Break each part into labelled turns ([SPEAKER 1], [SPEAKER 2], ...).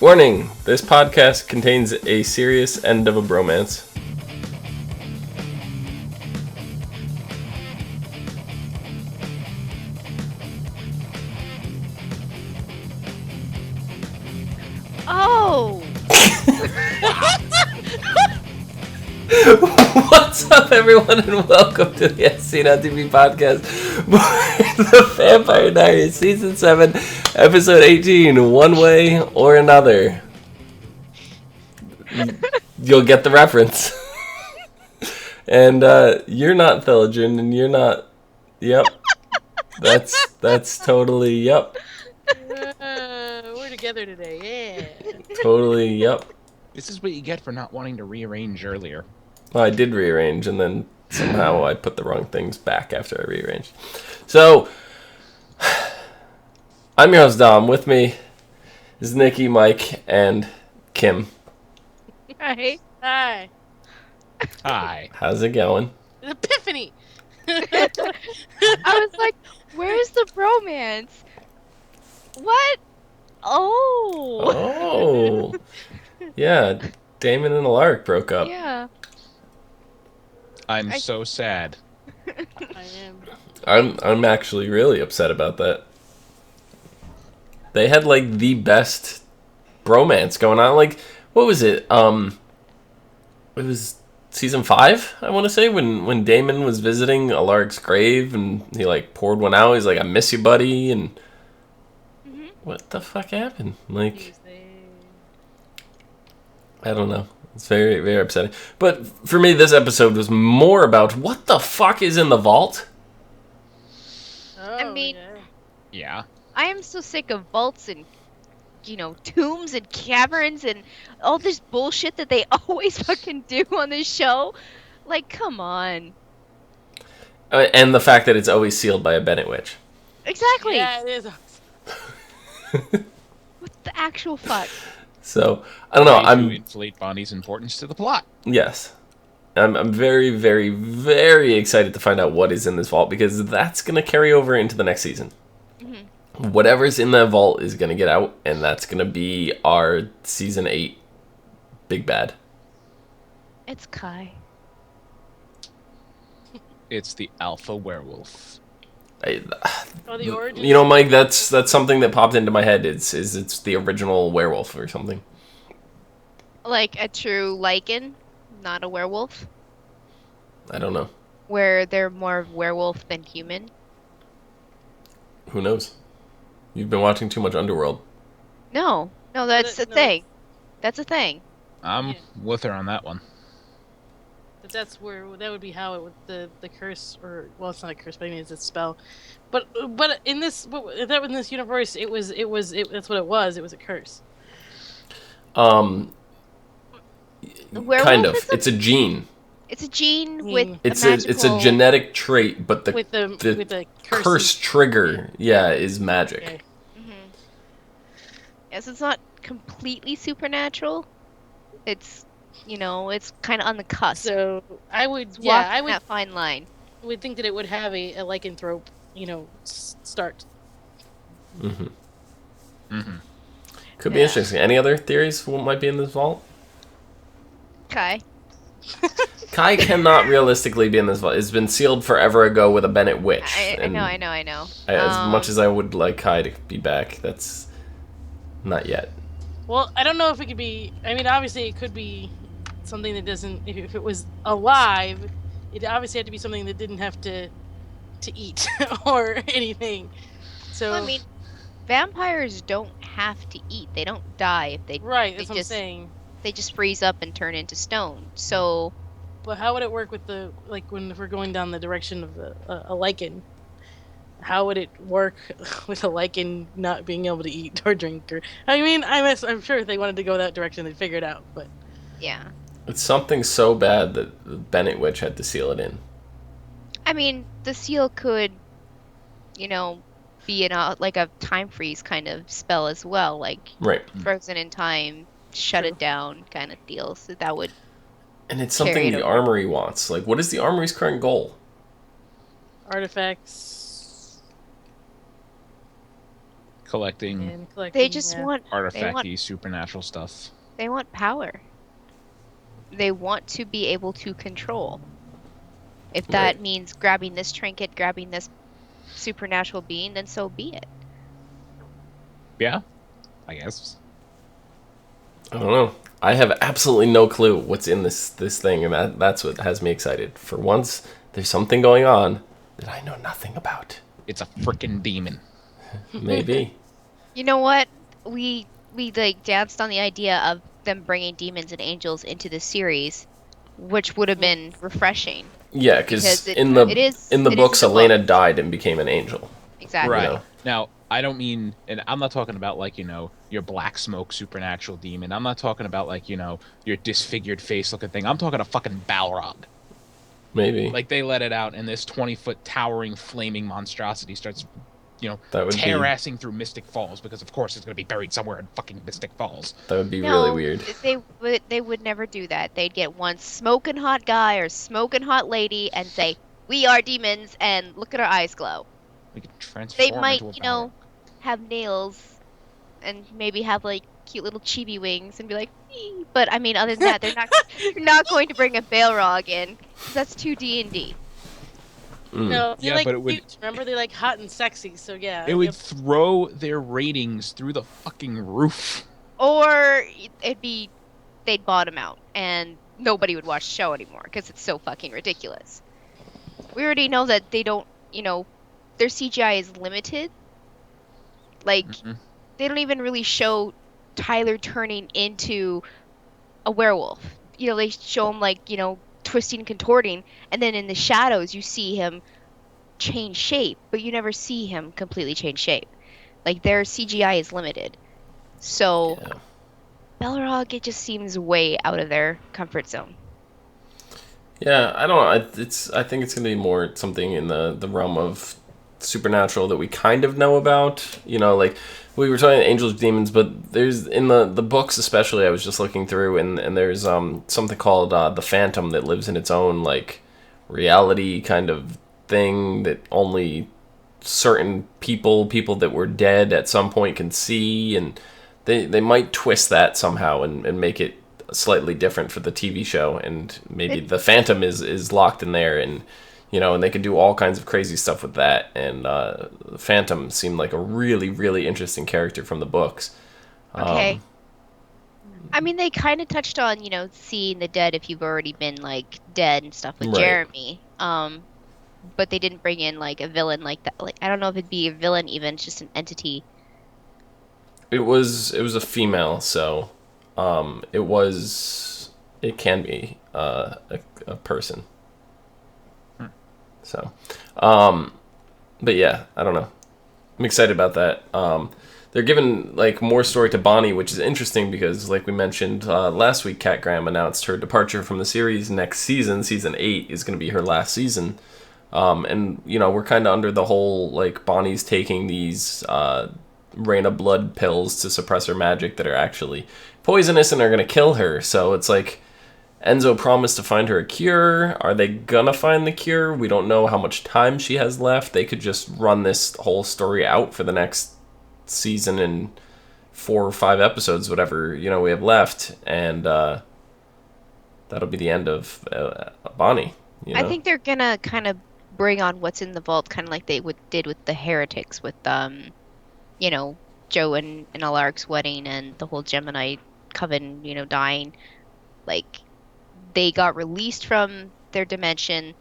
[SPEAKER 1] Warning, this podcast contains a serious end of a bromance.
[SPEAKER 2] Oh!
[SPEAKER 1] What's up, everyone, and welcome to the ASOTV podcast, the Vampire Diaries, Season 7, Episode 18, One Way or Another. You'll get the reference. And you're not Theligen, and you're not... Yep. That's totally... Yep.
[SPEAKER 3] We're together today, yeah.
[SPEAKER 1] Totally, yep.
[SPEAKER 4] This is what you get for not wanting to rearrange earlier.
[SPEAKER 1] Well, I did rearrange, and then somehow I put the wrong things back after I rearranged. So, I'm your host, Dom. With me is Nikki, Mike, and Kim.
[SPEAKER 2] Hi.
[SPEAKER 3] Hi.
[SPEAKER 4] Hi.
[SPEAKER 1] How's it going?
[SPEAKER 3] Epiphany!
[SPEAKER 2] I was like, where's the bromance? What? Oh.
[SPEAKER 1] Oh. Yeah, Damon and Alaric broke up.
[SPEAKER 2] Yeah.
[SPEAKER 4] I'm so sad.
[SPEAKER 3] I am.
[SPEAKER 1] I'm actually really upset about that. They had, like, the best bromance going on. Like, what was it? It was season 5, I want to say, when Damon was visiting Alaric's grave and he, like, poured one out. He's like, I miss you, buddy, and what the fuck happened? Like, I don't know. It's very, very upsetting. But for me, this episode was more about what the fuck is in the vault?
[SPEAKER 3] Oh,
[SPEAKER 2] I mean-
[SPEAKER 4] Yeah.
[SPEAKER 2] I am so sick of vaults and, tombs and caverns and all this bullshit that they always fucking do on this show. Like, come on.
[SPEAKER 1] And the fact that it's always sealed by a Bennett witch.
[SPEAKER 2] Exactly.
[SPEAKER 3] Yeah, it is.
[SPEAKER 2] What the actual fuck?
[SPEAKER 1] So, I don't know.
[SPEAKER 4] Ways to
[SPEAKER 1] I'm
[SPEAKER 4] inflate Bonnie's importance to the plot.
[SPEAKER 1] Yes. I'm very, very, very excited to find out what is in this vault, because that's going to carry over into the next season. Whatever's in that vault is going to get out, and that's going to be our Season 8 big bad.
[SPEAKER 2] It's Kai.
[SPEAKER 4] It's the alpha werewolf.
[SPEAKER 3] Oh, the origin.
[SPEAKER 1] You know, Mike, that's something that popped into my head. It's the original werewolf or something.
[SPEAKER 2] Like a true lichen, not a werewolf.
[SPEAKER 1] I don't know.
[SPEAKER 2] Where they're more werewolf than human.
[SPEAKER 1] Who knows? You've been watching too much Underworld.
[SPEAKER 2] No, that's a thing. That's a thing.
[SPEAKER 4] I'm
[SPEAKER 3] Yeah.
[SPEAKER 4] with her on that one.
[SPEAKER 3] But that would be how it would the curse, or well, it's not a curse, but I mean it's a spell. But in this universe, that's what it was. It was a curse.
[SPEAKER 2] The werewolf
[SPEAKER 1] Kind of.
[SPEAKER 2] is
[SPEAKER 1] It's a gene.
[SPEAKER 2] It's a gene
[SPEAKER 3] Mm.
[SPEAKER 2] with
[SPEAKER 1] It's
[SPEAKER 2] a magical...
[SPEAKER 1] it's a genetic trait, but the
[SPEAKER 3] With the
[SPEAKER 1] curse trigger, is magic.
[SPEAKER 3] Okay.
[SPEAKER 2] Yes, it's not completely supernatural. It's, it's kind of on the cusp.
[SPEAKER 3] So I would,
[SPEAKER 2] It's
[SPEAKER 3] yeah,
[SPEAKER 2] walking
[SPEAKER 3] I would
[SPEAKER 2] that fine line.
[SPEAKER 3] think that it would have a lycanthrope, start.
[SPEAKER 1] Could be
[SPEAKER 2] Yeah.
[SPEAKER 1] interesting. Any other theories for what might be in this vault?
[SPEAKER 2] Kai.
[SPEAKER 1] Kai cannot realistically be in this vault. It's been sealed forever ago with a Bennett witch.
[SPEAKER 2] I
[SPEAKER 1] and
[SPEAKER 2] know.
[SPEAKER 1] As much as I would like Kai to be back, that's not yet.
[SPEAKER 3] Well, I don't know if it could be. I mean, obviously, it could be something that doesn't. If it was alive, it obviously had to be something that didn't have to eat or anything. So
[SPEAKER 2] Well, I mean, vampires don't have to eat. They don't die if they
[SPEAKER 3] right,
[SPEAKER 2] they
[SPEAKER 3] that's what I'm saying.
[SPEAKER 2] They just freeze up and turn into stone. So
[SPEAKER 3] But how would it work with if we're going down the direction of a lichen? How would it work with a lichen not being able to eat or drink? I mean, I'm sure if they wanted to go that direction, they'd figure it out. But
[SPEAKER 2] yeah,
[SPEAKER 1] It's something so bad that the Bennett witch had to seal it in.
[SPEAKER 2] I mean, the seal could, be in a time freeze kind of spell as well, like
[SPEAKER 1] Right.
[SPEAKER 2] frozen in time, shut
[SPEAKER 3] True.
[SPEAKER 2] it down kind of deal. So that would
[SPEAKER 1] And it's
[SPEAKER 2] Carry
[SPEAKER 1] something
[SPEAKER 2] it
[SPEAKER 1] the
[SPEAKER 2] over.
[SPEAKER 1] Armory wants. Like, what is the Armory's current goal?
[SPEAKER 3] artifacts,
[SPEAKER 4] Collecting
[SPEAKER 3] And collecting.
[SPEAKER 2] They just
[SPEAKER 3] yeah.
[SPEAKER 2] want
[SPEAKER 4] artifacty supernatural stuff.
[SPEAKER 2] they want power. They want to be able to control. If that
[SPEAKER 1] Right.
[SPEAKER 2] means grabbing this trinket, grabbing this supernatural being, then so be it.
[SPEAKER 4] Yeah, I guess.
[SPEAKER 1] I don't know. I have absolutely no clue what's in this thing, and that's what has me excited. For once, there's something going on that I know nothing about.
[SPEAKER 4] It's a frickin' demon.
[SPEAKER 1] Maybe.
[SPEAKER 2] You know what? We like danced on the idea of them bringing demons and angels into the series, which would have been refreshing.
[SPEAKER 1] Yeah, because
[SPEAKER 2] Because
[SPEAKER 1] in the
[SPEAKER 2] it is
[SPEAKER 1] books,
[SPEAKER 2] in the
[SPEAKER 1] Elena
[SPEAKER 2] book.
[SPEAKER 1] died and became an angel.
[SPEAKER 2] Exactly.
[SPEAKER 4] Right.
[SPEAKER 1] know.
[SPEAKER 4] Now, I don't mean, and I'm not talking about like, your black smoke supernatural demon. I'm not talking about like, your disfigured face looking thing. I'm talking a fucking Balrog.
[SPEAKER 1] Maybe.
[SPEAKER 4] Like they let it out and this 20-foot towering flaming monstrosity starts,
[SPEAKER 1] That would be-
[SPEAKER 4] tear-assing through Mystic Falls because of course it's going to be buried somewhere in fucking Mystic Falls.
[SPEAKER 1] That would be
[SPEAKER 2] No,
[SPEAKER 1] really weird.
[SPEAKER 2] They would never do that. They'd get one smoking hot guy or smoking hot lady and say, "We are demons," and look at our eyes glow.
[SPEAKER 4] We could transform
[SPEAKER 2] They might,
[SPEAKER 4] into a Balrog.
[SPEAKER 2] have nails and maybe have like cute little chibi wings and be like, "Ee." But I mean, other than that, they're not going to bring a Balrog in 'cause that's too D&D.
[SPEAKER 3] No, they
[SPEAKER 4] Yeah,
[SPEAKER 3] like
[SPEAKER 4] but it would-
[SPEAKER 3] cute. Remember, they like hot and sexy. So yeah.
[SPEAKER 4] It would
[SPEAKER 3] yep.
[SPEAKER 4] throw their ratings through the fucking roof.
[SPEAKER 2] Or they'd bottom out and nobody would watch the show anymore because it's so fucking ridiculous. We already know that they don't, their CGI is limited. Like,
[SPEAKER 4] Mhm.
[SPEAKER 2] they don't even really show Tyler turning into a werewolf. They show him like, twisting and contorting, and then in the shadows you see him change shape, but you never see him completely change shape. Like, their CGI is limited. So
[SPEAKER 1] Yeah.
[SPEAKER 2] Balrog, it just seems way out of their comfort zone.
[SPEAKER 1] Yeah, I don't know. I think it's gonna be more something in the realm of supernatural that we kind of know about. Like we were talking angels, demons, but there's in the books especially. I was just looking through, and there's something called the Phantom that lives in its own like reality kind of thing that only certain people that were dead at some point can see, and they might twist that somehow and make it slightly different for the TV show, and maybe the Phantom is locked in there, and and they could do all kinds of crazy stuff with that. And the Phantom seemed like a really, really interesting character from the books.
[SPEAKER 2] Okay. I mean, they kind of touched on, seeing the dead if you've already been like dead and stuff with
[SPEAKER 1] Right.
[SPEAKER 2] Jeremy. But they didn't bring in like a villain like that. Like, I don't know if it'd be a villain even, it's just an entity.
[SPEAKER 1] It was a female, so it can be a person. So, but yeah, I don't know. I'm excited about that. They're giving like more story to Bonnie, which is interesting because, like we mentioned last week, Kat Graham announced her departure from the series next season. Season 8 is going to be her last season, and we're kind of under the whole like Bonnie's taking these rain of blood pills to suppress her magic that are actually poisonous and are going to kill her. So it's like Enzo promised to find her a cure. Are they gonna find the cure? We don't know how much time she has left. They could just run this whole story out for the next season and 4 or 5 episodes, whatever we have left, and that'll be the end of Bonnie.
[SPEAKER 2] I think they're gonna kind of bring on what's in the vault, kind of like they did with the heretics, with Joe and Alaric's wedding and the whole Gemini coven, dying. Like, they got released from their dimension,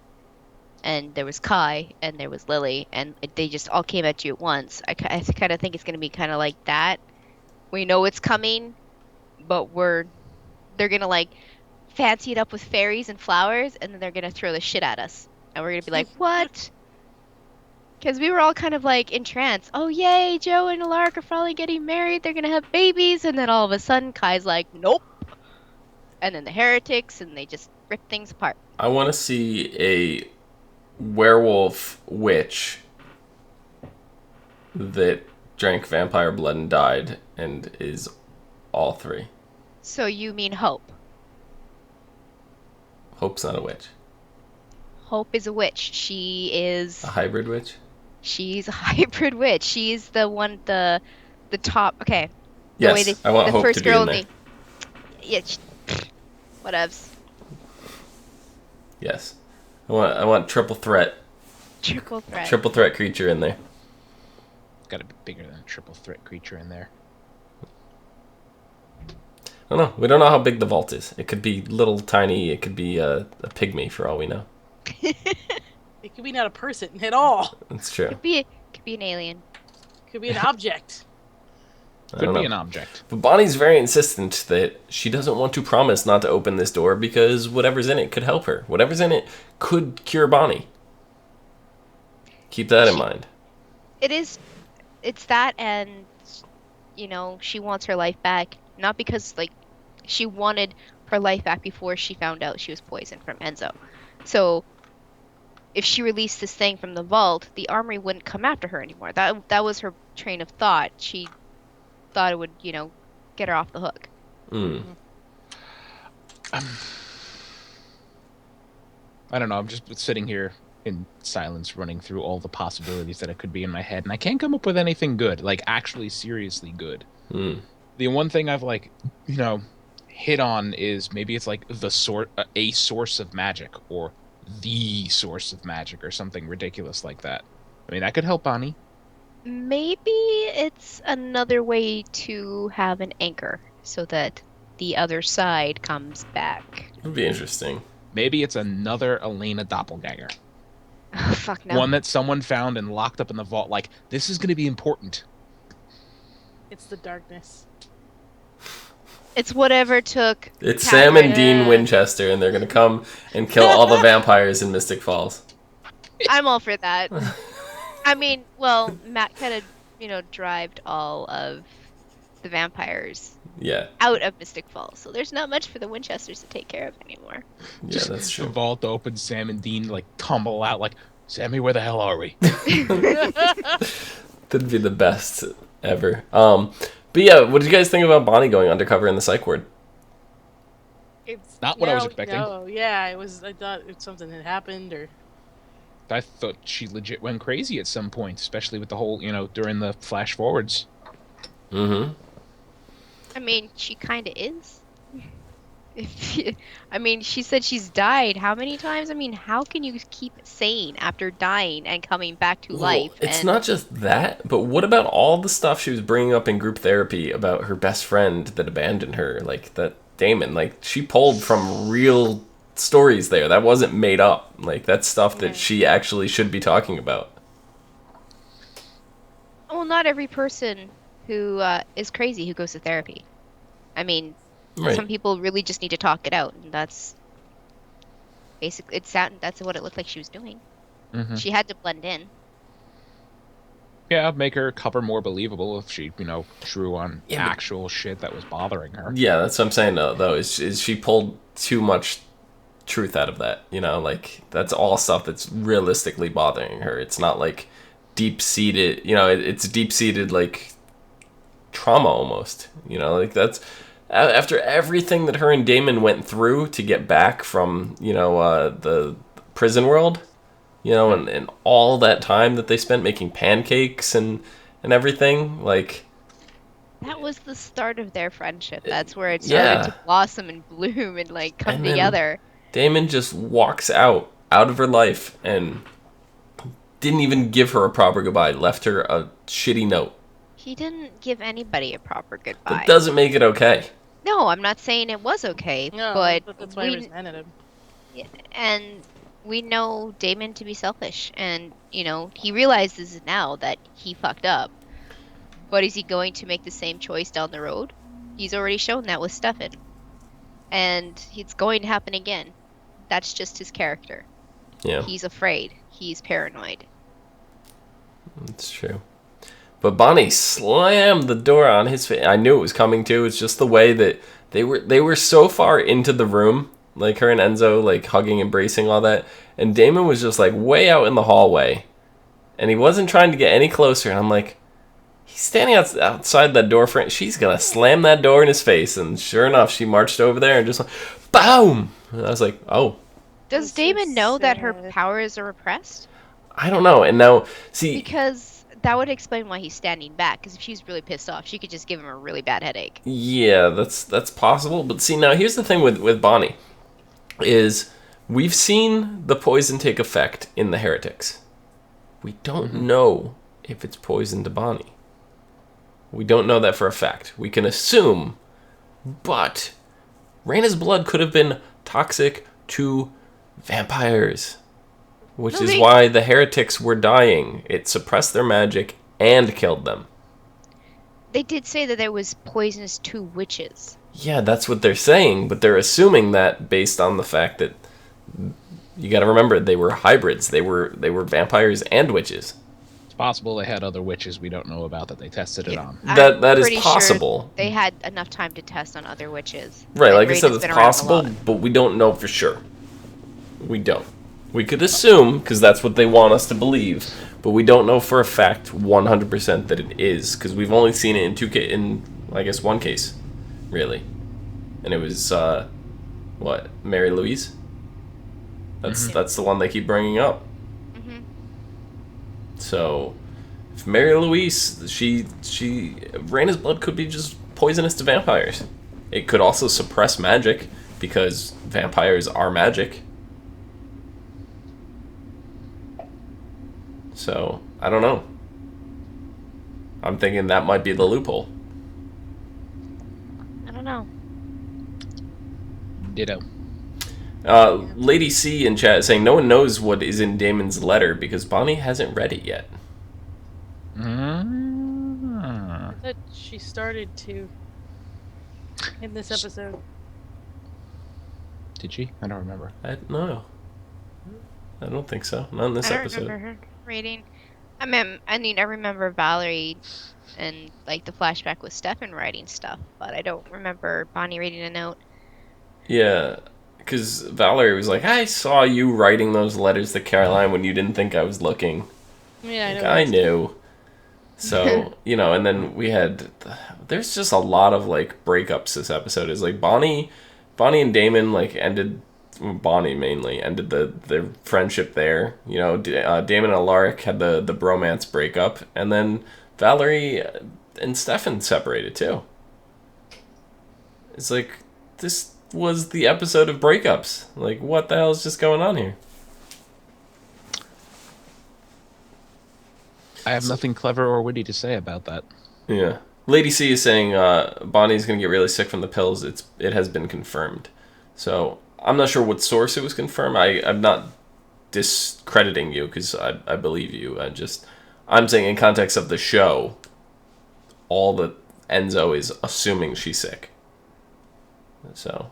[SPEAKER 2] and there was Kai and there was Lily, and they just all came at you at once. I kind of think it's gonna be kind of like that. We know it's coming, but they're gonna like fancy it up with fairies and flowers, and then they're gonna throw the shit at us, and we're gonna be like, what? Because we were all kind of like entranced. Oh yay, Joe and Alaric are finally getting married. They're gonna have babies, and then all of a sudden Kai's like, nope. And then the heretics, and they just rip things apart.
[SPEAKER 1] I want to see a werewolf witch that drank vampire blood and died and is all 3.
[SPEAKER 2] So you mean Hope?
[SPEAKER 1] Hope's not a witch.
[SPEAKER 2] Hope is a witch. She is
[SPEAKER 1] A hybrid witch?
[SPEAKER 2] She's a hybrid witch. She's the one, the top. Okay, the way
[SPEAKER 1] Yes, I want
[SPEAKER 2] the
[SPEAKER 1] Hope to
[SPEAKER 2] first
[SPEAKER 1] be
[SPEAKER 2] girl
[SPEAKER 1] in
[SPEAKER 2] in
[SPEAKER 1] there.
[SPEAKER 2] yeah, whatevs.
[SPEAKER 1] Yes. I want triple threat
[SPEAKER 2] Triple threat.
[SPEAKER 1] creature in there.
[SPEAKER 4] Got to be bigger than a triple threat creature in there.
[SPEAKER 1] I don't know. We don't know how big the vault is. It could be little tiny. It could be a pygmy for all we know.
[SPEAKER 3] It could be not a person at all.
[SPEAKER 1] That's true.
[SPEAKER 2] Could be an alien.
[SPEAKER 3] Could be an object.
[SPEAKER 1] I
[SPEAKER 4] Could
[SPEAKER 1] don't
[SPEAKER 4] be
[SPEAKER 1] know.
[SPEAKER 4] an object.
[SPEAKER 1] But Bonnie's very insistent that she doesn't want to promise not to open this door because whatever's in it could help her. Whatever's in it could cure Bonnie. Keep that in mind.
[SPEAKER 2] It's that, and she wants her life back, not because she wanted her life back before she found out she was poisoned from Enzo. So if she released this thing from the vault, the armory wouldn't come after her anymore. That was her train of thought. She thought it would, get her off the hook.
[SPEAKER 1] Mm.
[SPEAKER 4] I don't know. I'm just sitting here in silence, running through all the possibilities that it could be in my head, and I can't come up with anything good, like actually seriously good.
[SPEAKER 1] Mm.
[SPEAKER 4] The one thing I've hit on is maybe it's like a source of magic, or the source of magic, or something ridiculous like that. I mean, that could help Bonnie.
[SPEAKER 2] Maybe it's another way to have an anchor so that the other side comes back.
[SPEAKER 1] It would be interesting.
[SPEAKER 4] Maybe it's another Elena doppelganger.
[SPEAKER 2] Oh, fuck no.
[SPEAKER 4] One that someone found and locked up in the vault. Like, this is going to be important.
[SPEAKER 3] It's the darkness.
[SPEAKER 2] It's whatever took.
[SPEAKER 1] It's Sam and Dean
[SPEAKER 3] Yeah.
[SPEAKER 1] Winchester, and they're going to come and kill all the vampires in Mystic Falls.
[SPEAKER 2] I'm all for that. I mean, well, Matt kind of, drived all of the vampires
[SPEAKER 1] Yeah.
[SPEAKER 2] out of Mystic Falls, so there's not much for the Winchesters to take care of anymore.
[SPEAKER 1] Yeah,
[SPEAKER 4] Just
[SPEAKER 1] that's
[SPEAKER 4] the
[SPEAKER 1] true.
[SPEAKER 4] vault opens, Sam and Dean tumble out like, Sammy, where the hell are we?
[SPEAKER 1] That'd be the best ever. But yeah, what did you guys think about Bonnie going undercover in the psych ward?
[SPEAKER 3] It's
[SPEAKER 4] Not what I was expecting.
[SPEAKER 3] No, yeah, it was. I thought something had happened, or
[SPEAKER 4] I thought she legit went crazy at some point, especially with the whole, during the flash forwards.
[SPEAKER 1] Mm-hmm.
[SPEAKER 2] I mean, she kind of is. I mean, she said she's died how many times? I mean, how can you keep sane after dying and coming back to life?
[SPEAKER 1] It's not just that, but what about all the stuff she was bringing up in group therapy about her best friend that abandoned her, like that Damon? Like, she pulled from real stories there. That wasn't made up. Like, that's stuff that she actually should be talking about.
[SPEAKER 2] Well, not every person who is crazy who goes to therapy. I mean,
[SPEAKER 1] Right.
[SPEAKER 2] some people really just need to talk it out, and that's basically that's what it looked like she was doing.
[SPEAKER 4] Mm-hmm.
[SPEAKER 2] She had to blend in.
[SPEAKER 4] Yeah, make her cover more believable if she, drew on
[SPEAKER 1] Yeah, but-
[SPEAKER 4] actual shit that was bothering her.
[SPEAKER 1] Yeah, that's what I'm saying, though, is she pulled too much truth out of that, like, that's all stuff that's realistically bothering her. It's not, like, deep-seated, it's deep-seated, like, trauma, almost, like, that's, after everything that her and Damon went through to get back from, the prison world, and all that time that they spent making pancakes and everything, like...
[SPEAKER 2] That was the start of their friendship. That's where it started to blossom and bloom and come
[SPEAKER 1] And then
[SPEAKER 2] together.
[SPEAKER 1] Damon just walks out of her life and didn't even give her a proper goodbye, left her a shitty note.
[SPEAKER 2] He didn't give anybody a proper goodbye.
[SPEAKER 1] That doesn't make it okay.
[SPEAKER 2] No, I'm not saying it was okay,
[SPEAKER 3] no,
[SPEAKER 2] but
[SPEAKER 3] that's why I resented him.
[SPEAKER 2] and we know Damon to be selfish, and he realizes now that he fucked up. But is he going to make the same choice down the road? He's already shown that with Stefan, and it's going to happen again. That's just his character.
[SPEAKER 1] Yeah,
[SPEAKER 2] He's afraid. He's paranoid.
[SPEAKER 1] that's true. But Bonnie slammed the door on his face. I knew it was coming too. It's just the way that they were so far into the room, like her and Enzo, like hugging, embracing, all that. And Damon was just like way out in the hallway, and he wasn't trying to get any closer. And I'm like, he's standing outside that door frame. She's gonna slam that door in his face. And sure enough, she marched over there and just like, boom. And I was like, oh.
[SPEAKER 2] Does
[SPEAKER 3] This
[SPEAKER 2] Damon
[SPEAKER 3] is
[SPEAKER 2] know that her
[SPEAKER 3] sad.
[SPEAKER 2] powers are repressed?
[SPEAKER 1] I don't know. And now, see,
[SPEAKER 2] Because that would explain why he's standing back. Because if she's really pissed off, she could just give him a really bad headache.
[SPEAKER 1] yeah, that's possible. But see, now here's the thing with Bonnie is we've seen the poison take effect in the heretics. We don't know if it's poison to Bonnie. We don't know that for a fact. We can assume, but Reyna's blood could have been toxic to vampires, which is why the heretics were dying. It suppressed their magic and killed them.
[SPEAKER 2] They did say that there was poisonous to witches.
[SPEAKER 1] Yeah, that's what they're saying, but they're assuming that based on the fact that you got to remember they were hybrids. They were vampires and witches.
[SPEAKER 4] It's possible they had other witches we don't know about that they tested it on.
[SPEAKER 1] That is
[SPEAKER 2] pretty
[SPEAKER 1] possible.
[SPEAKER 2] Sure they had enough time to test on other witches.
[SPEAKER 1] Right, like I said,
[SPEAKER 2] Reyna's
[SPEAKER 1] it's
[SPEAKER 2] been around a
[SPEAKER 1] possible,
[SPEAKER 2] lot.
[SPEAKER 1] but we don't know for sure. We don't. We could assume, because that's what they want us to believe, but we don't know for a fact 100% that it is, because we've only seen it in I guess one case, really. And it was, Mary Louise? That's the one they keep bringing up.
[SPEAKER 2] Mhm.
[SPEAKER 1] So, if Mary Louise, Reyna's blood could be just poisonous to vampires. It could also suppress magic, because vampires are magic. So, I don't know. I'm thinking that might be the loophole.
[SPEAKER 2] I don't know.
[SPEAKER 4] Ditto.
[SPEAKER 1] Lady C in chat is saying no one knows what is in Damon's letter because Bonnie hasn't read it yet.
[SPEAKER 3] I thought she started to in this episode.
[SPEAKER 4] Did she? I don't remember.
[SPEAKER 1] No. I don't think so. Not in this
[SPEAKER 2] I don't
[SPEAKER 1] episode.
[SPEAKER 2] remember her reading. I remember Valerie and like the flashback with Stefan writing stuff, but I don't remember Bonnie reading a note.
[SPEAKER 1] Yeah, because Valerie was like, I saw you writing those letters to Caroline when you didn't think I was looking.
[SPEAKER 3] Yeah,
[SPEAKER 1] I knew. So, and then there's just a lot of, like, breakups this episode. Is like, Bonnie and Damon, like, Bonnie mainly, ended the friendship there. Damon and Alaric had the bromance breakup, and then Valerie and Stefan separated, too. It's like, this was the episode of breakups. Like, what the hell is just going on here?
[SPEAKER 4] I have nothing clever or witty to say about that.
[SPEAKER 1] Yeah. Lady C is saying Bonnie's going to get really sick from the pills. It has been confirmed. So, I'm not sure what source it was confirmed. I'm not discrediting you because I believe you. I'm saying in context of the show, all that Enzo is assuming she's sick. So,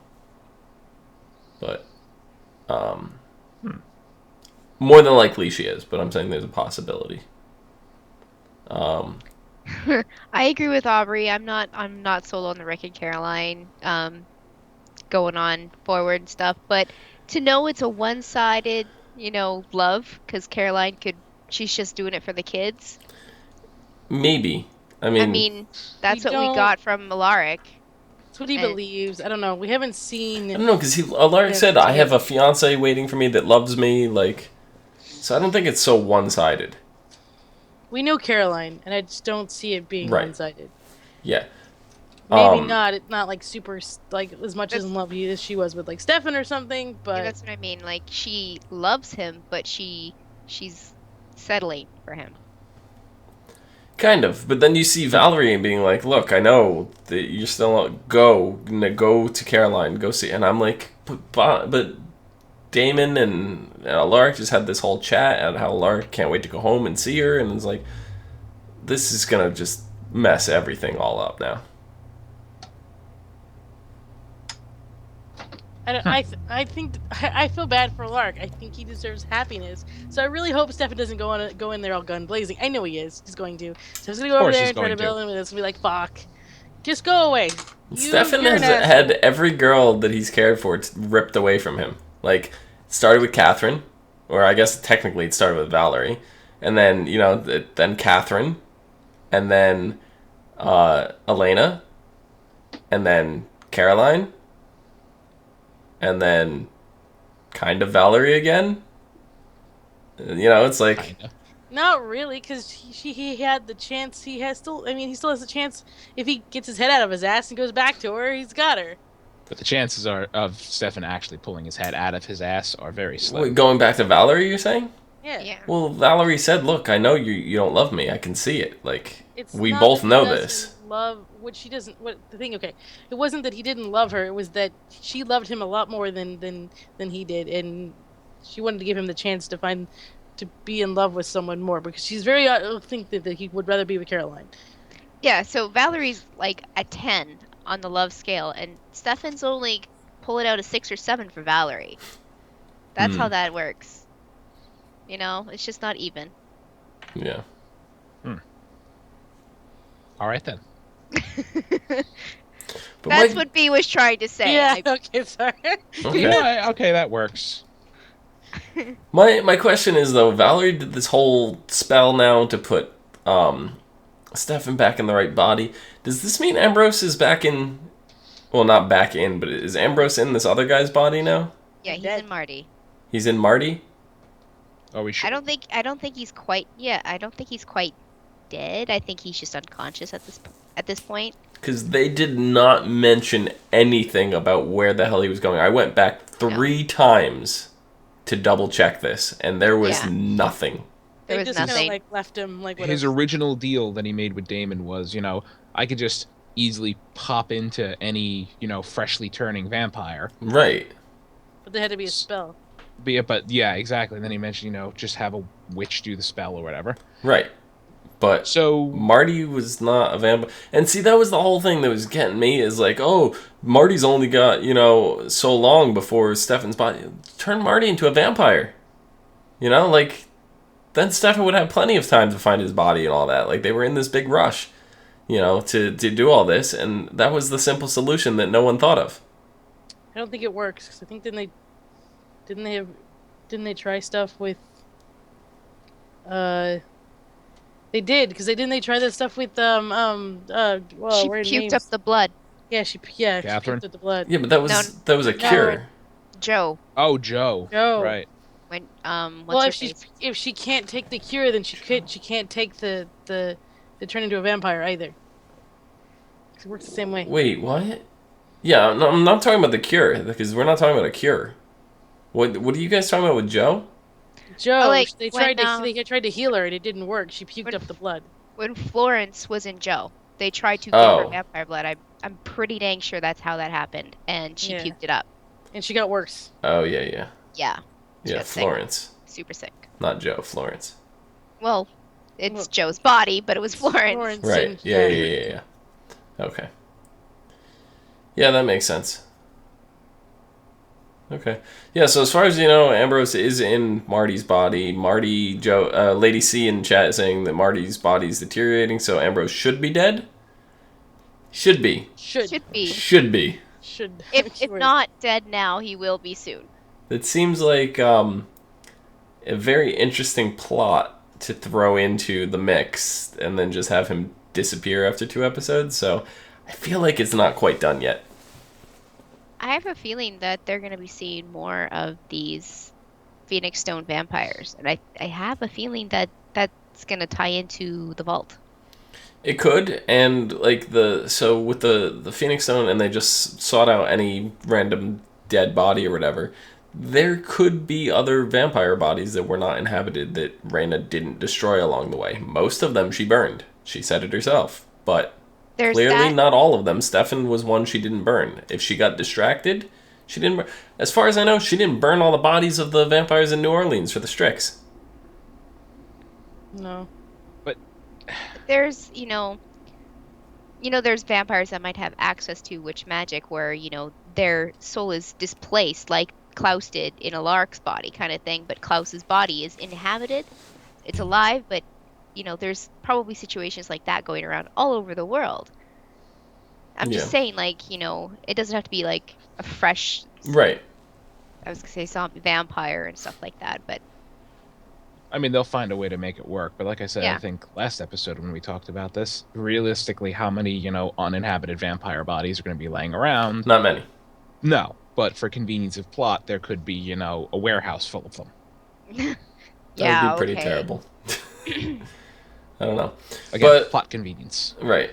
[SPEAKER 1] but, more than likely she is, but I'm saying there's a possibility.
[SPEAKER 2] I agree with Aubrey. I'm not sold on the Rick and Caroline going on forward and stuff, but to know it's a one-sided, love, because Caroline she's just doing it for the kids.
[SPEAKER 1] Maybe. I mean
[SPEAKER 2] that's what we got from Alaric.
[SPEAKER 3] That's what he believes. I don't know. We haven't seen.
[SPEAKER 1] I don't know, because Alaric said, I have a fiance waiting for me that loves me, like, so I don't think it's so one-sided.
[SPEAKER 3] We know Caroline, and I just don't see it being one-sided.
[SPEAKER 1] Yeah.
[SPEAKER 3] Maybe not. It's not like super, like as much as in love as she was with like Stefan or something. But
[SPEAKER 2] yeah, that's what I mean. Like she loves him, but she's settling for him.
[SPEAKER 1] Kind of, but then you see Valerie being like, "Look, I know that you're still go to Caroline, go see," and I'm like, "But Damon and Alaric just had this whole chat and how Alaric can't wait to go home and see her, and it's like, this is gonna just mess everything all up now."
[SPEAKER 3] I think I feel bad for Alaric. I think he deserves happiness. So I really hope Stefan doesn't go in there all gun blazing. I know he is. He's going to. So he's gonna go over there and try to build him, and it's gonna be like, "Fuck, just go away."
[SPEAKER 1] Stefan has had every girl that he's cared for ripped away from him. Like, it started with Catherine, or I guess technically it started with Valerie, and then then Catherine, and then Elena, and then Caroline. And then kind of Valerie again. You know, it's like,
[SPEAKER 4] Kinda.
[SPEAKER 3] Not really, because he had the chance. He has still. I mean, he still has a chance if he gets his head out of his ass and goes back to her. He's got her.
[SPEAKER 4] But the chances are of Stefan actually pulling his head out of his ass are very slim.
[SPEAKER 1] going back to Valerie, you're saying?
[SPEAKER 3] Yeah.
[SPEAKER 2] Yeah.
[SPEAKER 1] Well, Valerie said, "Look, I know you don't love me. I can see it. Like,
[SPEAKER 3] It's
[SPEAKER 1] we
[SPEAKER 3] not
[SPEAKER 1] both
[SPEAKER 3] that he
[SPEAKER 1] know
[SPEAKER 3] doesn't
[SPEAKER 1] this."
[SPEAKER 3] Love what she doesn't. What the thing? Okay, it wasn't that he didn't love her. It was that she loved him a lot more than he did, and she wanted to give him the chance to be in love with someone more because she's very think that he would rather be with Caroline.
[SPEAKER 2] Yeah, so Valerie's like a 10 on the love scale, and Stefan's only pulling out a 6 or 7 for Valerie. That's how that works. You know, it's just not even.
[SPEAKER 1] Yeah.
[SPEAKER 4] All right then.
[SPEAKER 1] But
[SPEAKER 2] That's what B was trying to say.
[SPEAKER 3] Yeah. Okay. Sorry.
[SPEAKER 1] Okay.
[SPEAKER 4] Yeah, okay, that works.
[SPEAKER 1] My question is though, Valerie did this whole spell now to put Stefan back in the right body. Does this mean Ambrose is back in? Well, not back in, but is Ambrose in this other guy's body now?
[SPEAKER 2] Yeah, he's
[SPEAKER 3] Dead.
[SPEAKER 2] in Marty.
[SPEAKER 1] He's in Marty.
[SPEAKER 4] Are we sure?
[SPEAKER 2] I don't think he's quite. Yeah, I don't think he's quite dead. I think he's just unconscious at this point.
[SPEAKER 1] Because they did not mention anything about where the hell he was going. I went back 3 times to double check this, and there was
[SPEAKER 2] Yeah.
[SPEAKER 1] nothing.
[SPEAKER 2] There
[SPEAKER 3] They
[SPEAKER 2] was
[SPEAKER 3] just kind of
[SPEAKER 2] nothing.
[SPEAKER 3] like left him like
[SPEAKER 4] His
[SPEAKER 3] whatever.
[SPEAKER 4] original deal that he made with Damon was, I could just easily pop into any, freshly turning vampire.
[SPEAKER 1] Right.
[SPEAKER 3] But there had to be a spell.
[SPEAKER 4] But yeah, exactly. And then he mentioned, just have a witch do the spell or whatever.
[SPEAKER 1] Right. But
[SPEAKER 4] So
[SPEAKER 1] Marty was not a vampire. And see, that was the whole thing that was getting me, is like, oh, Marty's only got, so long before Stefan's body. Turn Marty into a vampire. Like, then Stefan would have plenty of time to find his body and all that. Like, they were in this big rush, to do all this. And that was the simple solution that no one thought of.
[SPEAKER 3] I don't think it works. 'Cause I think didn't they try stuff with they did because they try that stuff with well,
[SPEAKER 2] She
[SPEAKER 3] we're
[SPEAKER 2] puked up the blood.
[SPEAKER 3] Yeah, she
[SPEAKER 4] Catherine?
[SPEAKER 3] puked up the blood.
[SPEAKER 1] Yeah, but that was a cure.
[SPEAKER 2] Joe.
[SPEAKER 4] Oh, Joe.
[SPEAKER 3] Joe.
[SPEAKER 4] Right.
[SPEAKER 2] When
[SPEAKER 3] Well,
[SPEAKER 2] what's
[SPEAKER 3] if
[SPEAKER 2] her face?
[SPEAKER 3] if she can't take the cure, then she can't take the turn into a vampire either. 'Cause it works the same way.
[SPEAKER 1] Wait, what? Yeah, no, I'm not talking about the cure, because we're not talking about a cure. What are you guys talking about with Joe?
[SPEAKER 3] Joe,
[SPEAKER 2] Oh, like,
[SPEAKER 3] they
[SPEAKER 2] when,
[SPEAKER 3] tried to heal her and it didn't work. She puked
[SPEAKER 2] when-
[SPEAKER 3] up the blood.
[SPEAKER 2] When Florence was in Joe, they tried to give her
[SPEAKER 1] Oh.
[SPEAKER 2] vampire blood. I'm pretty dang sure that's how that happened, and she
[SPEAKER 3] Yeah.
[SPEAKER 2] puked it up.
[SPEAKER 3] And she got worse.
[SPEAKER 1] Oh, yeah.
[SPEAKER 2] Yeah, She
[SPEAKER 1] Yeah,
[SPEAKER 2] got sick.
[SPEAKER 1] Florence.
[SPEAKER 2] super sick.
[SPEAKER 1] Not Joe, Florence.
[SPEAKER 2] Well, it's
[SPEAKER 3] Well,
[SPEAKER 2] Joe's body, but it was Florence.
[SPEAKER 1] Right.
[SPEAKER 3] and-
[SPEAKER 1] Yeah. Okay. Yeah, that makes sense. Okay. Yeah, so as far as you know, Ambrose is in Marty's body. Lady C in chat is saying that Marty's body's deteriorating, so Ambrose should be dead? Should be.
[SPEAKER 3] Should
[SPEAKER 2] Should be.
[SPEAKER 1] Should be.
[SPEAKER 2] If not dead now, he will be soon.
[SPEAKER 1] It seems like a very interesting plot to throw into the mix and then just have him disappear after 2 episodes, so I feel like it's not quite done yet.
[SPEAKER 2] I have a feeling that they're going to be seeing more of these Phoenix Stone vampires, and I have a feeling that that's going to tie into the vault.
[SPEAKER 1] It could, and like so with the Phoenix Stone, and they just sought out any random dead body or whatever, there could be other vampire bodies that were not inhabited that Reyna didn't destroy along the way. Most of them she burned. She said it herself, but
[SPEAKER 2] There's
[SPEAKER 1] clearly
[SPEAKER 2] that.
[SPEAKER 1] not all of them. Stefan was one she didn't burn. If she got distracted, she didn't burn. As far as I know, she didn't burn all the bodies of the vampires in New Orleans for the Strix.
[SPEAKER 3] No.
[SPEAKER 2] There's there's vampires that might have access to witch magic where their soul is displaced like Klaus did in Alaric's body kind of thing, but Klaus's body is inhabited, it's alive, but there's probably situations like that going around all over the world. I'm just saying, like, it doesn't have to be like a fresh,
[SPEAKER 1] Right.
[SPEAKER 2] I was gonna say zombie vampire and stuff like that, but
[SPEAKER 4] I mean, they'll find a way to make it work. But like I said,
[SPEAKER 2] Yeah.
[SPEAKER 4] I think last episode when we talked about this, realistically, how many, uninhabited vampire bodies are going to be laying around?
[SPEAKER 1] Not many.
[SPEAKER 4] No. But for convenience of plot, there could be, a warehouse full of them.
[SPEAKER 1] That would
[SPEAKER 2] Yeah,
[SPEAKER 1] be pretty
[SPEAKER 2] okay.
[SPEAKER 1] terrible. I don't know.
[SPEAKER 4] Again,
[SPEAKER 1] But
[SPEAKER 4] plot convenience.
[SPEAKER 1] right.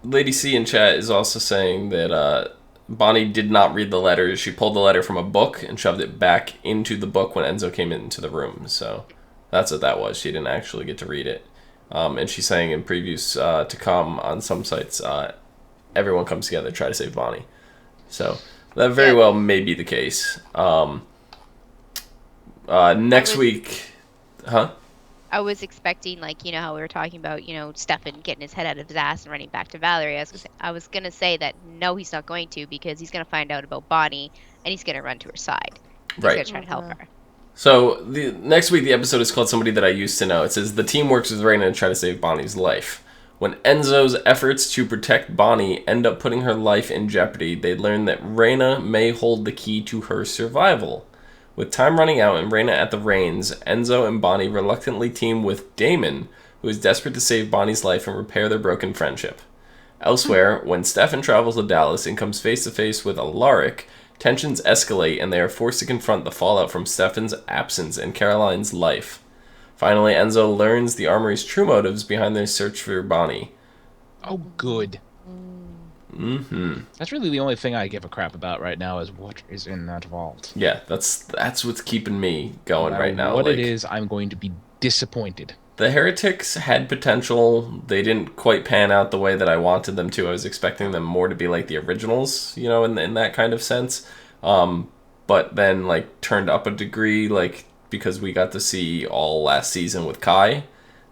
[SPEAKER 1] Lady C in chat is also saying that Bonnie did not read the letter. She pulled the letter from a book and shoved it back into the book when Enzo came into the room. So that's what that was. She didn't actually get to read it. And she's saying in previews to come on some sites, everyone comes together to try to save Bonnie. So that very well may be the case. Next week... Huh?
[SPEAKER 2] I was expecting, like, you know how we were talking about, you know, Stefan getting his head out of his ass and running back to Valerie. I was gonna say that no, he's not going to, because he's gonna find out about Bonnie and he's gonna run to her side. He's
[SPEAKER 1] Right.
[SPEAKER 2] gonna try to help her.
[SPEAKER 1] So the next week, the episode is called Somebody That I Used to Know. It says the team works with Raina to try to save Bonnie's life. When Enzo's efforts to protect Bonnie end up putting her life in jeopardy, they learn that Raina may hold the key to her survival. With time running out and Raina at the reins, Enzo and Bonnie reluctantly team with Damon, who is desperate to save Bonnie's life and repair their broken friendship. Elsewhere, when Stefan travels to Dallas and comes face to face with Alaric, tensions escalate and they are forced to confront the fallout from Stefan's absence and Caroline's life. Finally, Enzo learns the Armory's true motives behind their search for Bonnie.
[SPEAKER 4] Oh, good.
[SPEAKER 1] Mm-hmm.
[SPEAKER 4] That's really the only thing I give a crap about right now is what is in that vault.
[SPEAKER 1] Yeah, that's what's keeping me going right now.
[SPEAKER 4] What it is, I'm going to be disappointed.
[SPEAKER 1] The Heretics had potential. They didn't quite pan out the way that I wanted them to. I was expecting them more to be like the originals, you know, in that kind of sense. But then, like, turned up a degree, like, because we got to see all last season with Kai.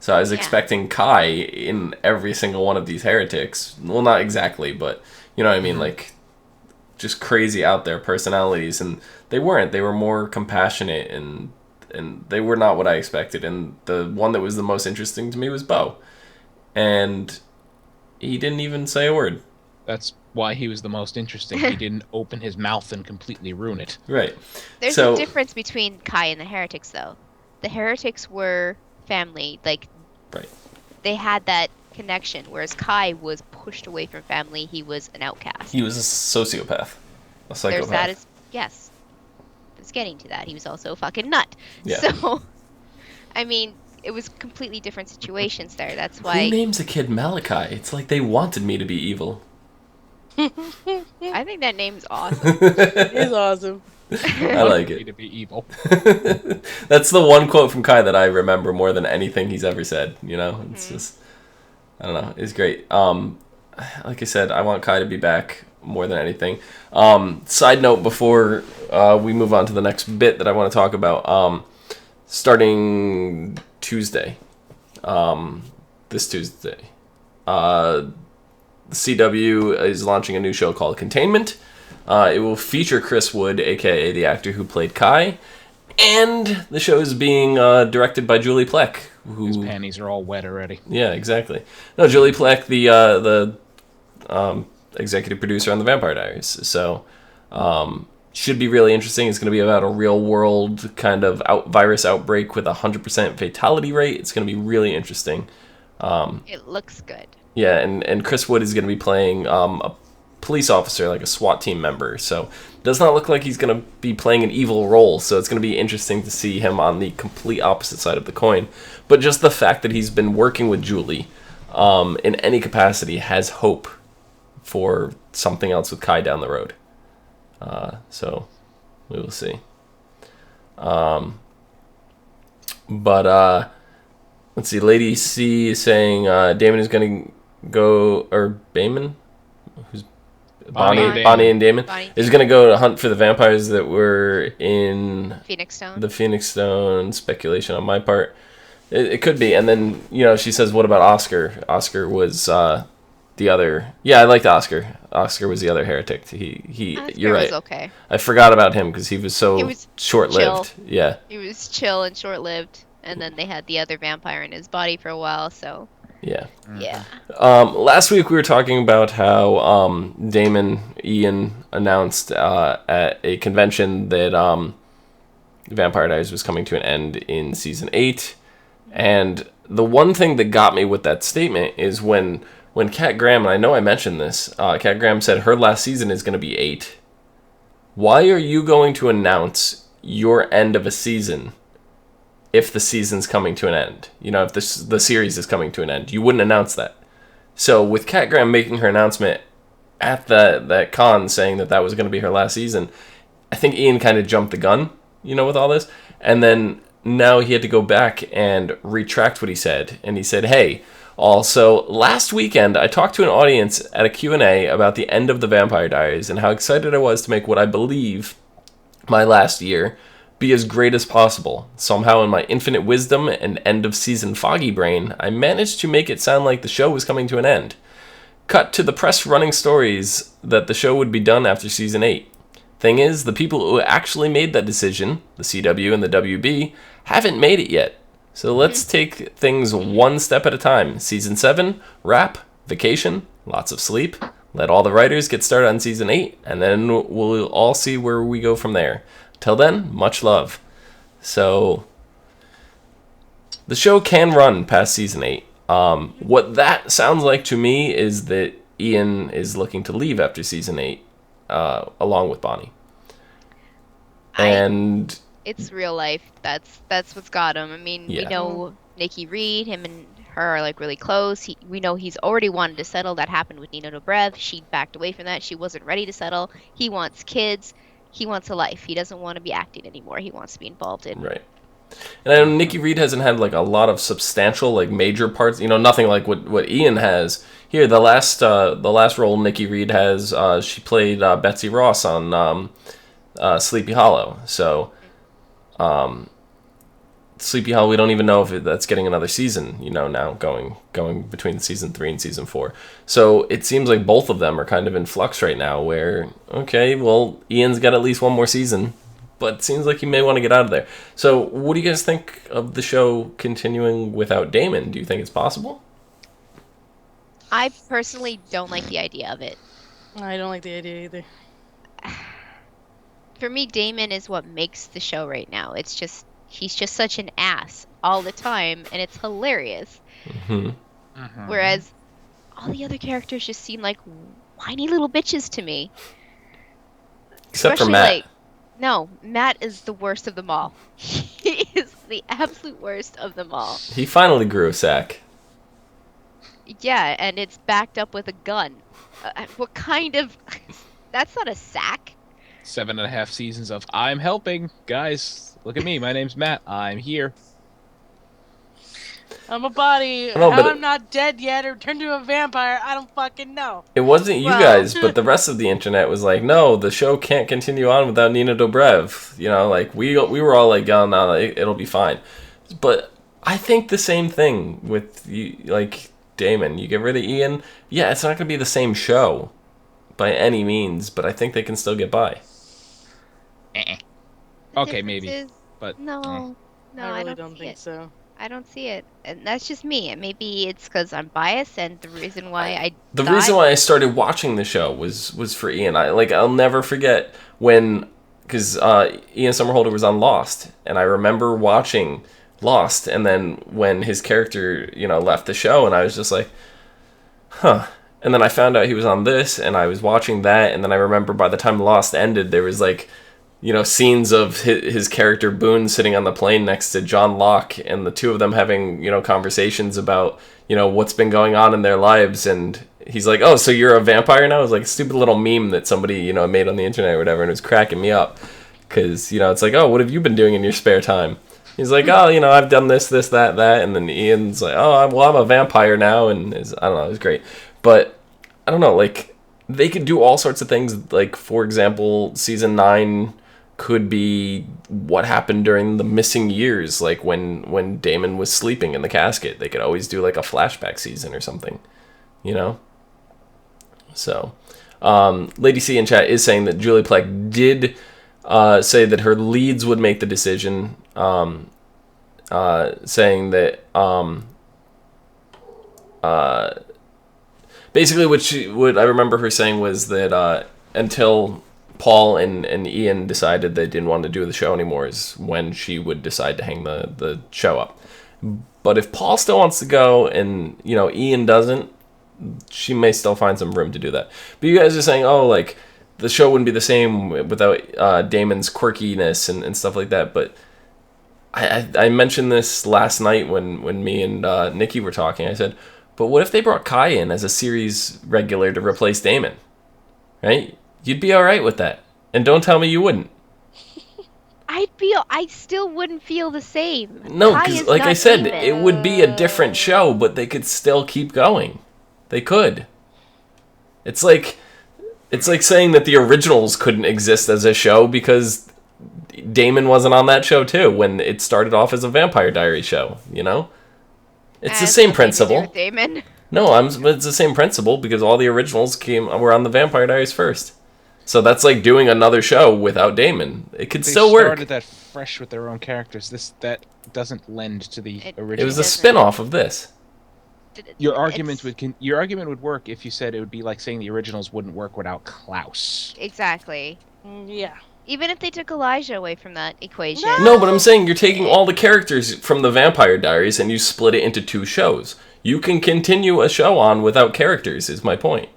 [SPEAKER 1] So I was expecting Kai in every single one of these Heretics. Well, not exactly, but you know what I mean? Like, just crazy out there personalities. And they weren't. They were more compassionate, and they were not what I expected. And the one that was the most interesting to me was Bo. And he didn't even say a word.
[SPEAKER 4] That's why he was the most interesting. He didn't open his mouth and completely ruin it.
[SPEAKER 1] Right.
[SPEAKER 2] There's a difference between Kai and the Heretics, though. The Heretics were family. Like,
[SPEAKER 1] right.
[SPEAKER 2] They had that connection, whereas Kai was pushed away from family. He was an outcast.
[SPEAKER 1] He was a sociopath. A psychopath.
[SPEAKER 2] There's that yes. It's getting to that. He was also a fucking nut.
[SPEAKER 1] Yeah.
[SPEAKER 2] So, I mean, it was completely different situations there. That's why...
[SPEAKER 1] Who names a kid Malachi? It's like they wanted me to be evil.
[SPEAKER 2] I think that name's awesome.
[SPEAKER 3] It's awesome.
[SPEAKER 1] I like it.
[SPEAKER 4] To be evil.
[SPEAKER 1] That's the one quote from Kai that I remember more than anything he's ever said. You know, it's just, I don't know, it's great. Like I said, I want Kai to be back more than anything. Side note before we move on to the next bit that I want to talk about. Starting Tuesday, this Tuesday, the CW is launching a new show called Containment. It will feature Chris Wood, aka the actor who played Kai, and the show is being directed by Julie Plec.
[SPEAKER 4] His panties are all wet already.
[SPEAKER 1] Yeah, exactly. No, Julie Plec, the executive producer on the Vampire Diaries. So, should be really interesting. It's going to be about a real world kind of virus outbreak with a 100% fatality rate. It's going to be really interesting.
[SPEAKER 2] It looks good.
[SPEAKER 1] Yeah, and Chris Wood is going to be playing a police officer, like a SWAT team member. So it does not look like he's going to be playing an evil role. So it's going to be interesting to see him on the complete opposite side of the coin. But just the fact that he's been working with Julie in any capacity has hope for something else with Kai down the road. So we will see. But let's see. Lady C is saying Damon is going to go, or Bayman? Who's Bonnie and Damon is going to go to hunt for the vampires that were in
[SPEAKER 2] Phoenix Stone.
[SPEAKER 1] The Phoenix Stone. Speculation on my part. It could be. And then, you know, she says, what about Oscar? Oscar was the other. Yeah, I liked Oscar. Oscar was the other heretic. You're right.
[SPEAKER 2] Was okay.
[SPEAKER 1] I forgot about him because he was so short-lived.
[SPEAKER 2] Chill.
[SPEAKER 1] Yeah.
[SPEAKER 2] He was chill and short-lived. And then they had the other vampire in his body for a while, so...
[SPEAKER 1] Yeah.
[SPEAKER 2] Yeah.
[SPEAKER 1] Last week we were talking about how Ian announced at a convention that Vampire Diaries was coming to an end in season 8, and the one thing that got me with that statement is when Kat Graham, and I know I mentioned this, Kat Graham said her last season is going to be 8. Why are you going to announce your end of a season if the season's coming to an end. You know, if the series is coming to an end. You wouldn't announce that. So with Kat Graham making her announcement at that con saying that was going to be her last season, I think Ian kind of jumped the gun, you know, with all this. And then now he had to go back and retract what he said. And he said, hey, also, last weekend I talked to an audience at a Q&A about the end of the Vampire Diaries and how excited I was to make what I believe my last year be as great as possible. Somehow in my infinite wisdom and end of season foggy brain, I managed to make it sound like the show was coming to an end. Cut to the press running stories that the show would be done after season 8. Thing is, the people who actually made that decision, the CW and the WB, haven't made it yet. So let's take things one step at a time. Season 7, wrap, vacation, lots of sleep. Let all the writers get started on season 8, and then we'll all see where we go from there. Till then, much love. So, the show can run past season 8. What that sounds like to me is that Ian is looking to leave after season 8, along with Bonnie. And
[SPEAKER 2] it's real life. That's what's got him. I mean, we know Nikki Reed, him and her are like really close. We know he's already wanted to settle. That happened with Nina Dobrev. She backed away from that. She wasn't ready to settle. He wants kids. He wants a life. He doesn't want to be acting anymore. He wants to be involved in.
[SPEAKER 1] Right. And I know Nikki Reed hasn't had like a lot of substantial, like major parts. You know, nothing like what Ian has here. The last role Nikki Reed has, she played Betsy Ross on Sleepy Hollow. So, Sleepy Hollow, we don't even know if that's getting another season. You know, now going between season 3 and season 4. So it seems like both of them are kind of in flux right now. Where okay, well, Ian's got at least one more season, but it seems like he may want to get out of there. So what do you guys think of the show continuing without Damon? Do you think it's possible?
[SPEAKER 2] I personally don't like the idea of it.
[SPEAKER 3] I don't like the idea either.
[SPEAKER 2] For me, Damon is what makes the show right now. It's just, he's just such an ass all the time, and it's hilarious. Whereas all the other characters just seem like whiny little bitches to me.
[SPEAKER 1] Except
[SPEAKER 2] Especially
[SPEAKER 1] for Matt.
[SPEAKER 2] No, Matt is the worst of them all. He is the absolute worst of them all.
[SPEAKER 1] He finally grew a sack.
[SPEAKER 2] Yeah, and it's backed up with a gun. What kind of... That's not a sack.
[SPEAKER 4] 7.5 seasons of I'm helping. Guys, look at me. My name's Matt. I'm here.
[SPEAKER 3] I'm a body.
[SPEAKER 1] No,
[SPEAKER 3] How
[SPEAKER 1] but
[SPEAKER 3] I'm not dead yet or turned to a vampire, I don't fucking know.
[SPEAKER 1] it wasn't you guys, but the rest of the internet was like, no, the show can't continue on without Nina Dobrev. You know, like, we were all like, oh, no, it'll be fine. But I think the same thing with, like, Damon. You get rid of Ian, yeah, it's not going to be the same show by any means, but I think they can still get by.
[SPEAKER 4] Okay, maybe. But
[SPEAKER 2] No,
[SPEAKER 3] I really
[SPEAKER 2] don't see
[SPEAKER 3] think
[SPEAKER 2] it.
[SPEAKER 3] so.
[SPEAKER 2] I don't see it, and that's just me. Maybe it's because I'm biased, and the reason why
[SPEAKER 1] The reason why I started watching the show was for Ian. I'll never forget when, because Ian Somerhalder was on Lost, and I remember watching Lost, and then when his character, left the show, and I was just like, huh. And then I found out he was on this, and I was watching that, and then I remember by the time Lost ended, there was like, scenes of his character Boone sitting on the plane next to John Locke, and the two of them having, conversations about, what's been going on in their lives. And he's like, oh, so you're a vampire now? It was like a stupid little meme that somebody, made on the internet or whatever, and it was cracking me up. Because, it's like, oh, what have you been doing in your spare time? He's like, oh, I've done this, that. And then Ian's like, oh, I'm a vampire now. And I don't know, it was great. But, I don't know, like, they could do all sorts of things. Like, for example, season 9... could be what happened during the missing years, like when Damon was sleeping in the casket. They could always do like a flashback season or something, So, Lady C in chat is saying that Julie Plec did say that her leads would make the decision, saying that basically what I remember her saying was that until Paul and Ian decided they didn't want to do the show anymore is when she would decide to hang the show up. But if Paul still wants to go and, Ian doesn't, she may still find some room to do that. But you guys are saying, oh, like, the show wouldn't be the same without Damon's quirkiness and stuff like that. But I mentioned this last night when me and Nikki were talking. I said, but what if they brought Kai in as a series regular to replace Damon? Right? You'd be all right with that. And don't tell me you wouldn't.
[SPEAKER 2] I still wouldn't feel the same.
[SPEAKER 1] No,
[SPEAKER 2] Kai
[SPEAKER 1] because
[SPEAKER 2] is
[SPEAKER 1] like I
[SPEAKER 2] not
[SPEAKER 1] said,
[SPEAKER 2] Damon.
[SPEAKER 1] it would be a different show, but they could still keep going. They could. It's like saying that the originals couldn't exist as a show because Damon wasn't on that show too when it started off as a Vampire Diaries show, you know? It's the same principle.
[SPEAKER 2] Damon.
[SPEAKER 1] No, it's the same principle because all the originals were on the Vampire Diaries first. So that's like doing another show without Damon. It could still work.
[SPEAKER 4] They started that fresh with their own characters. That doesn't lend to the original.
[SPEAKER 1] It was a spin-off of this.
[SPEAKER 4] Your argument would work if you said it would be like saying the originals wouldn't work without Klaus.
[SPEAKER 2] Exactly.
[SPEAKER 3] Yeah.
[SPEAKER 2] Even if they took Elijah away from that equation.
[SPEAKER 1] No, but I'm saying you're taking all the characters from the Vampire Diaries and you split it into 2 shows. You can continue a show on without characters, is my point.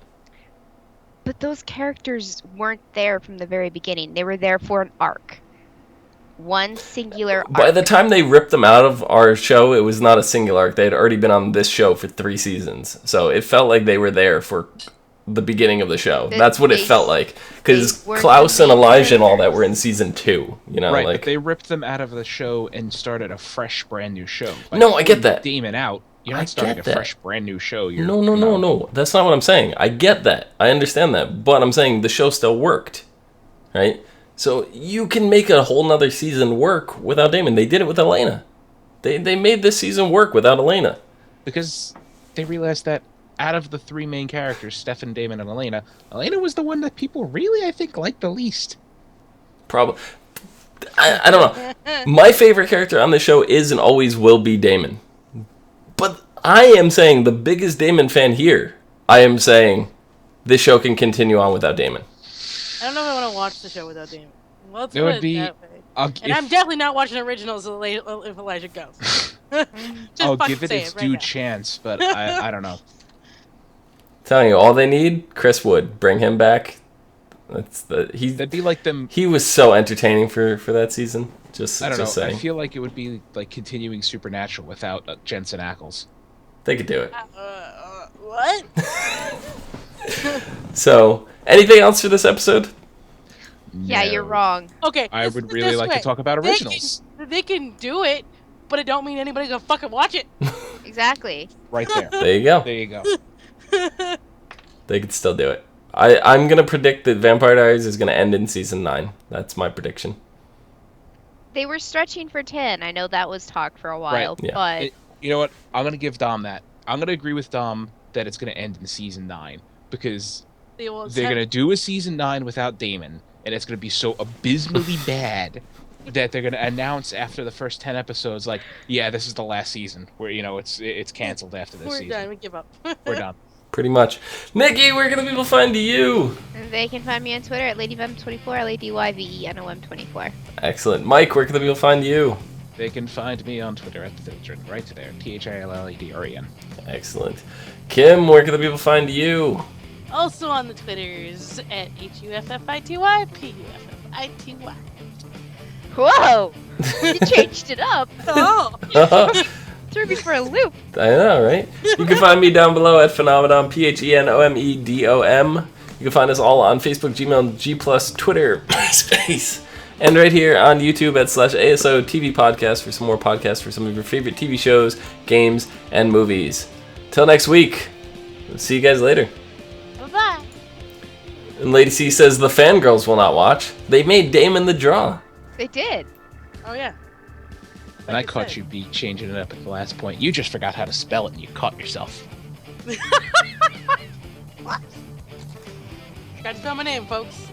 [SPEAKER 2] But those characters weren't there from the very beginning. They were there for an arc. One singular arc.
[SPEAKER 1] By the time they ripped them out of our show, it was not a singular arc. They had already been on this show for 3 seasons. So it felt like they were there for the beginning of the show. That's what it felt like. Because Klaus and Elijah and all that were in season 2. You know,
[SPEAKER 4] right,
[SPEAKER 1] like
[SPEAKER 4] but they ripped them out of the show and started a fresh, brand new show.
[SPEAKER 1] No, I get that.
[SPEAKER 4] Damon out. You're not starting a fresh, brand new show.
[SPEAKER 1] No. That's not what I'm saying. I get that. I understand that. But I'm saying the show still worked. Right? So you can make a whole nother season work without Damon. They did it with Elena. They made this season work without Elena.
[SPEAKER 4] Because they realized that out of the 3 main characters, Stefan, Damon, and Elena was the one that people really, I think, liked the least.
[SPEAKER 1] Probably. I don't know. My favorite character on the show is and always will be Damon. But I am saying the biggest Damon fan here. I am saying this show can continue on without Damon.
[SPEAKER 3] I don't know if I want to watch the show without Damon. Let's
[SPEAKER 4] It
[SPEAKER 3] put
[SPEAKER 4] would
[SPEAKER 3] it
[SPEAKER 4] be.
[SPEAKER 3] that way. I'm definitely not watching originals if Elijah goes.
[SPEAKER 4] I'll give it its due chance, but I don't know.
[SPEAKER 1] Telling you, all they need, Chris Wood. Bring him back.
[SPEAKER 4] That'd be like them.
[SPEAKER 1] He was so entertaining for that season. I don't know. Saying.
[SPEAKER 4] I feel like it would be like continuing Supernatural without Jensen Ackles.
[SPEAKER 1] They could do it.
[SPEAKER 3] What?
[SPEAKER 1] So, anything else for this episode?
[SPEAKER 2] Yeah, you're wrong.
[SPEAKER 3] Okay.
[SPEAKER 4] I would really like to talk about originals.
[SPEAKER 3] They can do it, but it don't mean anybody's gonna fucking watch it.
[SPEAKER 2] Exactly.
[SPEAKER 4] Right there.
[SPEAKER 1] There you go.
[SPEAKER 4] There you go.
[SPEAKER 1] They could still do it. I'm going to predict that Vampire Diaries is going to end in season 9. That's my prediction.
[SPEAKER 2] They were stretching for 10. I know that was talk for a while,
[SPEAKER 1] Yeah.
[SPEAKER 2] but...
[SPEAKER 4] You know what? I'm going to give Dom that. I'm going to agree with Dom that it's going to end in season 9. Because they're going to do a season 9 without Damon. And it's going to be so abysmally bad that they're going to announce after the first 10 episodes, like, yeah, this is the last season. Where, it's canceled after this season.
[SPEAKER 3] We're done. We give up.
[SPEAKER 4] We're done.
[SPEAKER 1] Pretty much. Nikki, where can the people find you?
[SPEAKER 2] They can find me on Twitter at LadyVem24, LadyYVENOM24.
[SPEAKER 1] Excellent. Mike, where can the people find you?
[SPEAKER 4] They can find me on Twitter at Thildren, right there, THILLEDREN.
[SPEAKER 1] Excellent. Kim, where can the people find you?
[SPEAKER 3] Also on the Twitters at HUFFITY,
[SPEAKER 2] Whoa! You changed it up.
[SPEAKER 3] Oh.
[SPEAKER 2] Threw me for a loop.
[SPEAKER 1] I know, right? You can find me down below at Phenomenon, PHENOMEDOM. You can find us all on Facebook, Gmail, G+, Twitter, MySpace, and right here on YouTube at /ASOTV Podcast for some more podcasts for some of your favorite TV shows, games, and movies. Till next week. See you guys later.
[SPEAKER 3] Bye-bye.
[SPEAKER 1] And Lady C says the fangirls will not watch. They made Damon the draw.
[SPEAKER 2] They did.
[SPEAKER 3] Oh, yeah.
[SPEAKER 4] And I caught you changing it up at the last point. You just forgot how to spell it and you caught yourself.
[SPEAKER 3] What? Got to spell my name, folks.